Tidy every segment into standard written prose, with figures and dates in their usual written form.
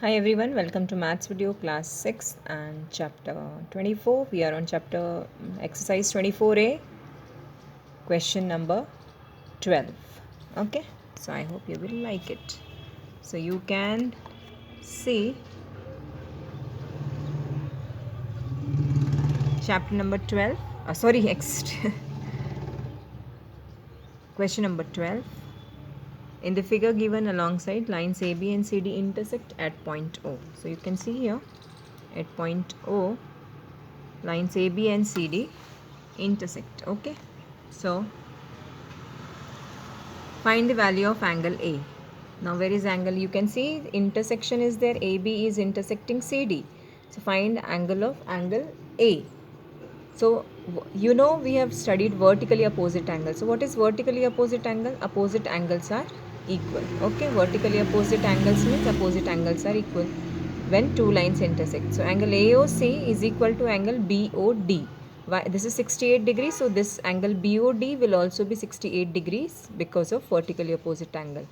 Hi everyone, welcome to Maths video class 6 and chapter 24. We are on chapter exercise 24a, question number 12. Okay, so I hope you will like it. So you can see chapter number 12. Question number 12. In the figure given alongside, lines AB and CD intersect at point O. So you can see here at point O, lines AB and CD intersect. Okay, so find the value of angle A. Now where is angle? You can see intersection is there. AB is intersecting CD. So find angle of angle A. So we have studied vertically opposite angles. So what is vertically opposite angle? Opposite angles are equal. Okay, vertically opposite angles means opposite angles are equal when two lines intersect. So angle AOC is equal to angle BOD. Why? This is 68 degrees, so this angle BOD will also be 68 degrees because of vertically opposite angle.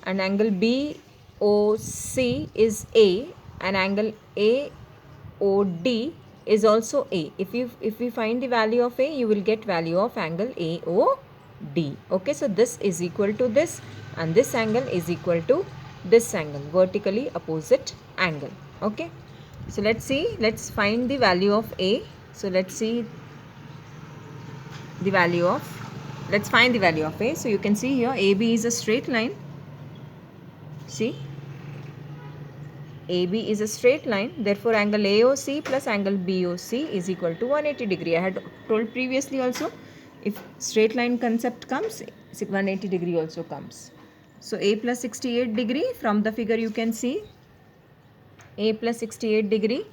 And angle BOC is A, and angle AOD is also A. If we find the value of A, you will get value of angle AOD. Okay, so this is equal to this, and this angle is equal to this angle, vertically opposite angle. Okay, so let's find the value of A. So let's find the value of A. So you can see here AB is a straight line. See, AB is a straight line, therefore angle AOC plus angle BOC is equal to 180 degree. I had told previously also, if straight line concept comes, 180 degree also comes. So A plus 68 degree, from the figure you can see A plus 68 degree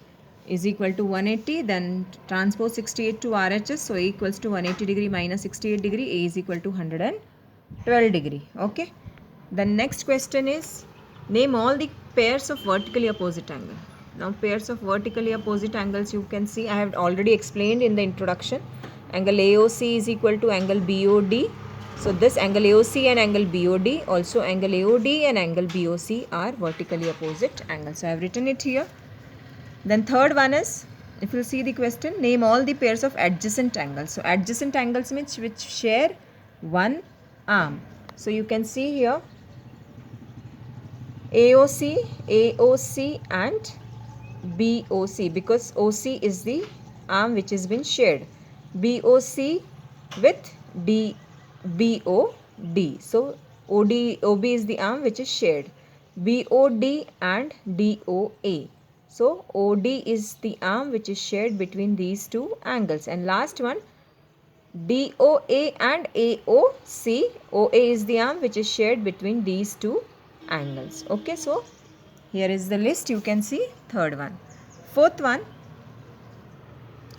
is equal to 180, then transpose 68 to RHS, so A equals to 180 degree minus 68 degree, A is equal to 112 degree. Okay, the next question is, name all the pairs of vertically opposite angle. Now pairs of vertically opposite angles, you can see I have already explained in the introduction. Angle AOC is equal to angle BOD. So this angle AOC and angle BOD, also angle AOD and angle BOC are vertically opposite angles. So I have written it here. Then third one is, if you see the question, name all the pairs of adjacent angles. So adjacent angles means which share one arm. So you can see here AOC, AOC and BOC, because OC is the arm which has been shared. BOC with BOD. So OB is the arm which is shared. BOD and DOA. So OD is the arm which is shared between these two angles. And last one, DOA and AOC. OA is the arm which is shared between these two angles. Okay, so here is the list. You can see third one. Fourth one,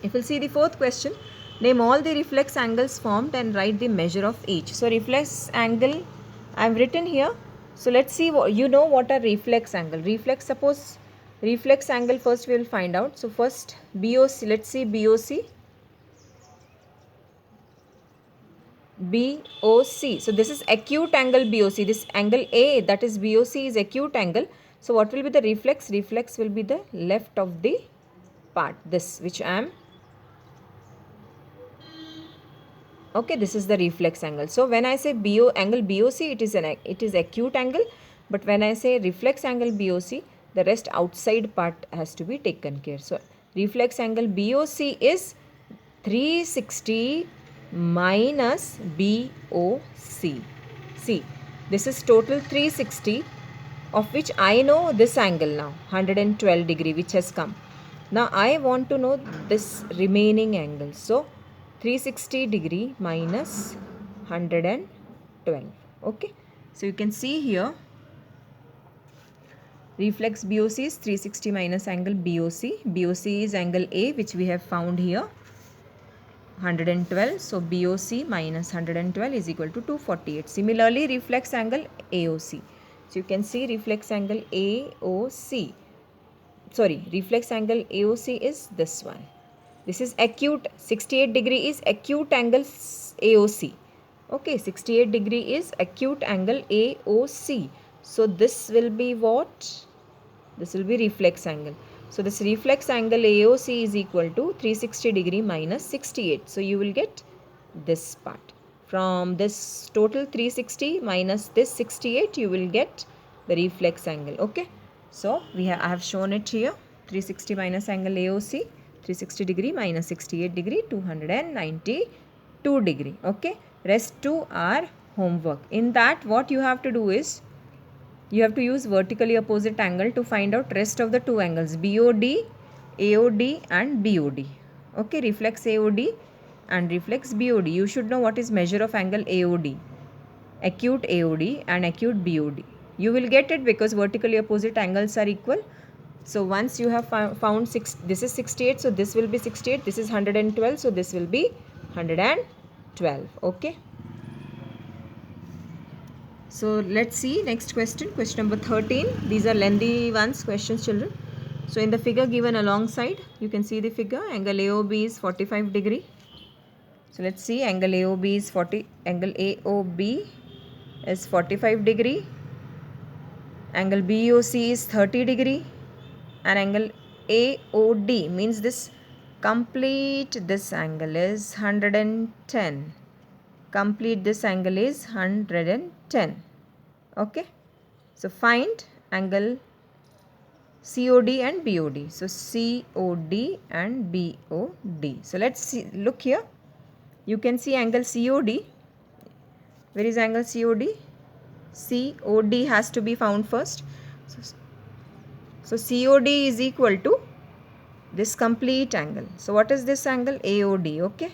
if you see the fourth question, name all the reflex angles formed and write the measure of each. So reflex angle I have written here. So let's see what what are reflex angle. Suppose reflex angle first we will find out. So first BOC, let's see BOC. BOC. So this is acute angle BOC. This angle A, that is BOC, is acute angle. So what will be the reflex? Reflex will be the left of the part, this which I am. Okay, this is the reflex angle. So when I say angle BOC, it is acute angle. But when I say reflex angle BOC, the rest outside part has to be taken care. So reflex angle BOC is 360 minus BOC. See, this is total 360, of which I know this angle now, 112 degree, which has come. Now I want to know this remaining angle. So 360 degree minus 112. Okay, so you can see here reflex BOC is 360 minus angle BOC. BOC is angle A, which we have found here, 112. So BOC minus 112 is equal to 248. Similarly, reflex angle AOC. So you can see reflex angle AOC. Sorry, reflex angle AOC is this one. This is acute. 68 degree is acute angle AOC. Okay, 68 degree is acute angle AOC. So this will be what? This will be reflex angle. So this reflex angle AOC is equal to 360 degree minus 68. So you will get this part. From this total 360 minus this 68, you will get the reflex angle. Okay. So I have shown it here. 360 minus angle AOC, 360 degree minus 68 degree, 292 degree. Okay. Rest two are homework. In that, what you have to do is, you have to use vertically opposite angle to find out rest of the two angles, BOD, AOD and BOD. Okay, reflex AOD and reflex BOD. You should know what is measure of angle AOD, acute AOD and acute BOD. You will get it because vertically opposite angles are equal. So once you have found this is 68, so this will be 68, this is 112, so this will be 112. Okay. So let's see next question, question number 13. These are lengthy ones, questions children. So in the figure given alongside, you can see the figure, angle AOB is 45 degree. So let's see, angle AOB is 45 degree. Angle BOC is 30 degree. And angle AOD means this angle is 110. Complete this angle is 110. Okay. So find angle COD and BOD. So COD and BOD. So let's see, look here. You can see angle COD. Where is angle COD? COD has to be found first. So COD is equal to this complete angle. So what is this angle? AOD. Okay.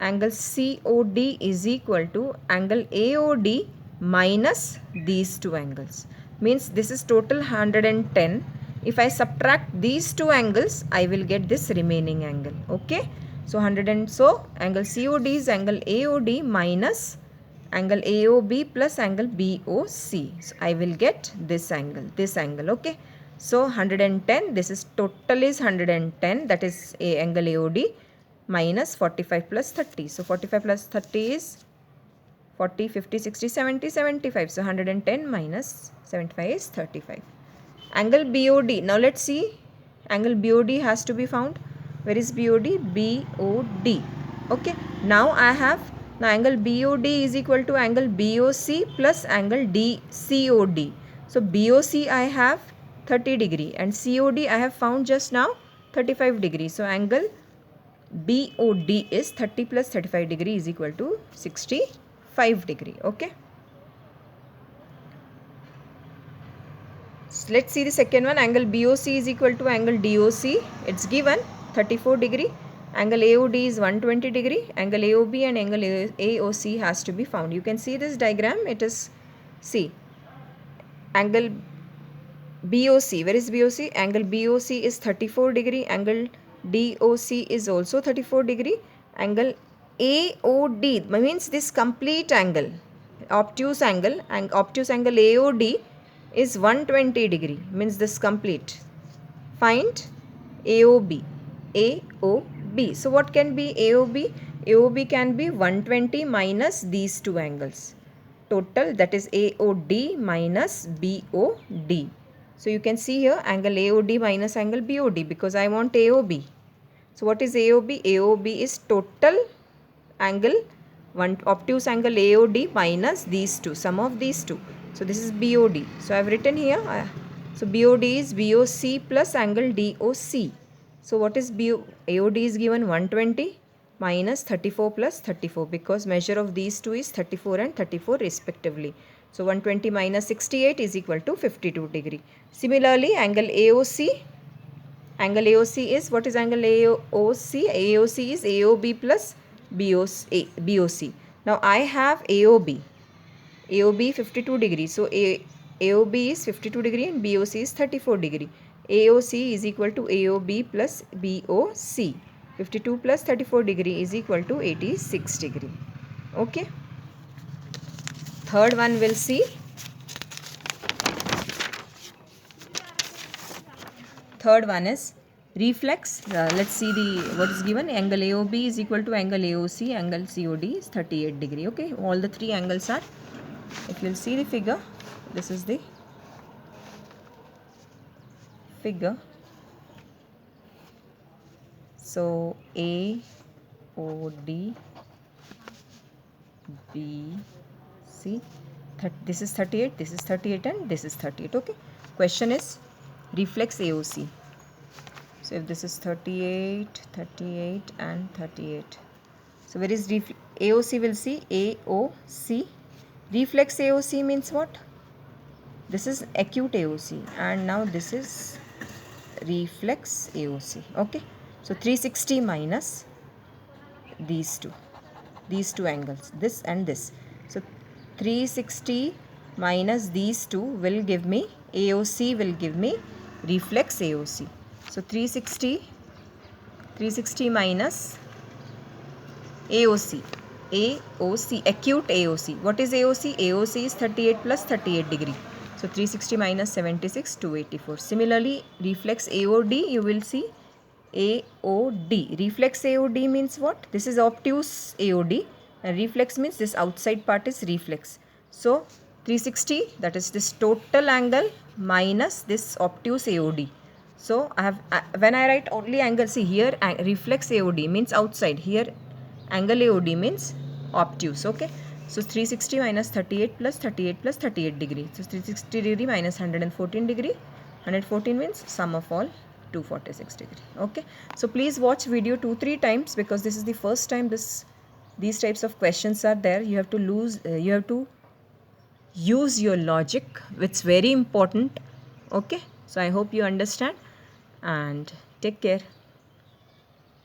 Angle COD is equal to angle AOD minus these two angles. Means this is total 110. If I subtract these two angles, I will get this remaining angle. Okay. So so angle COD is angle AOD minus angle AOB plus angle BOC. So I will get this angle. Okay. So 110, this is total is 110, that is angle AOD minus 45 plus 30. So 45 plus 30 is 40, 50, 60, 70, 75. So 110 minus 75 is 35. Angle BOD. Now let's see. Angle BOD has to be found. Where is BOD? BOD. Okay. Now angle BOD is equal to angle BOC plus angle DCOD. So BOC I have 30 degree and COD I have found just now 35 degree. So angle BOD is 30 plus 35 degree is equal to 65 degree. Okay. So let's see the second one. Angle BOC is equal to angle DOC. It's given 34 degree. Angle AOD is 120 degree. Angle AOB and angle AOC has to be found. You can see this diagram. It is, see, angle BOC. Where is BOC? Angle BOC is 34 degree. Angle DOC is also 34 degree. Angle AOD means this complete angle, obtuse angle, and obtuse angle AOD is 120 degree, means this complete. Find AOB. AOB. So what can be AOB? AOB can be 120 minus these two angles. Total, that is AOD minus BOD. So you can see here angle AOD minus angle BOD because I want AOB. So what is AOB? AOB is total angle, obtuse angle AOD minus these two, sum of these two. So this is BOD. So I have written here. So BOD is BOC plus angle DOC. So what is AOD is given 120 minus 34 plus 34 because measure of these two is 34 and 34 respectively. So 120 minus 68 is equal to 52 degree. Similarly, angle AOC. Angle AOC is, what is angle AOC? AOC is AOB plus BOC. Now I have AOB. AOB 52 degree. So AOB is 52 degree and BOC is 34 degree. AOC is equal to AOB plus BOC. 52 plus 34 degree is equal to 86 degree. Okay. Third one we'll see. Third one is reflex. Let's see what is given. Angle AOB is equal to angle AOC. Angle COD is 38 degree. Okay. All the three angles are. If you'll see the figure, this is the figure. So A O D B C, this is 38, this is 38, and this is 38. Okay, question is reflex AOC. So if this is 38, 38 and 38, so where is AOC? Will see AOC. Reflex AOC means what? This is acute AOC, and now this is reflex AOC. Okay, so 360 minus these two angles, this and this. So 360 minus these two will give me AOC, will give me reflex AOC. So 360 minus AOC, acute AOC. What is AOC? AOC is 38 plus 38 degree. So 360 minus 76, 284. Similarly, reflex AOD, you will see AOD. Reflex AOD means what? This is obtuse AOD, and reflex means this outside part is reflex. So 360, that is this total angle minus this obtuse AOD. So I have when I write only angle, see here reflex AOD means outside, here angle AOD means obtuse. Okay, so 360 minus 38 plus 38 plus 38 degree. So 360 degree minus 114 degree. 114 means sum of all 246 degree. Okay, so please watch video 2-3 times, because this is the first time these types of questions are there. You have to use your logic, which is very important. Okay, so I hope you understand, and take care.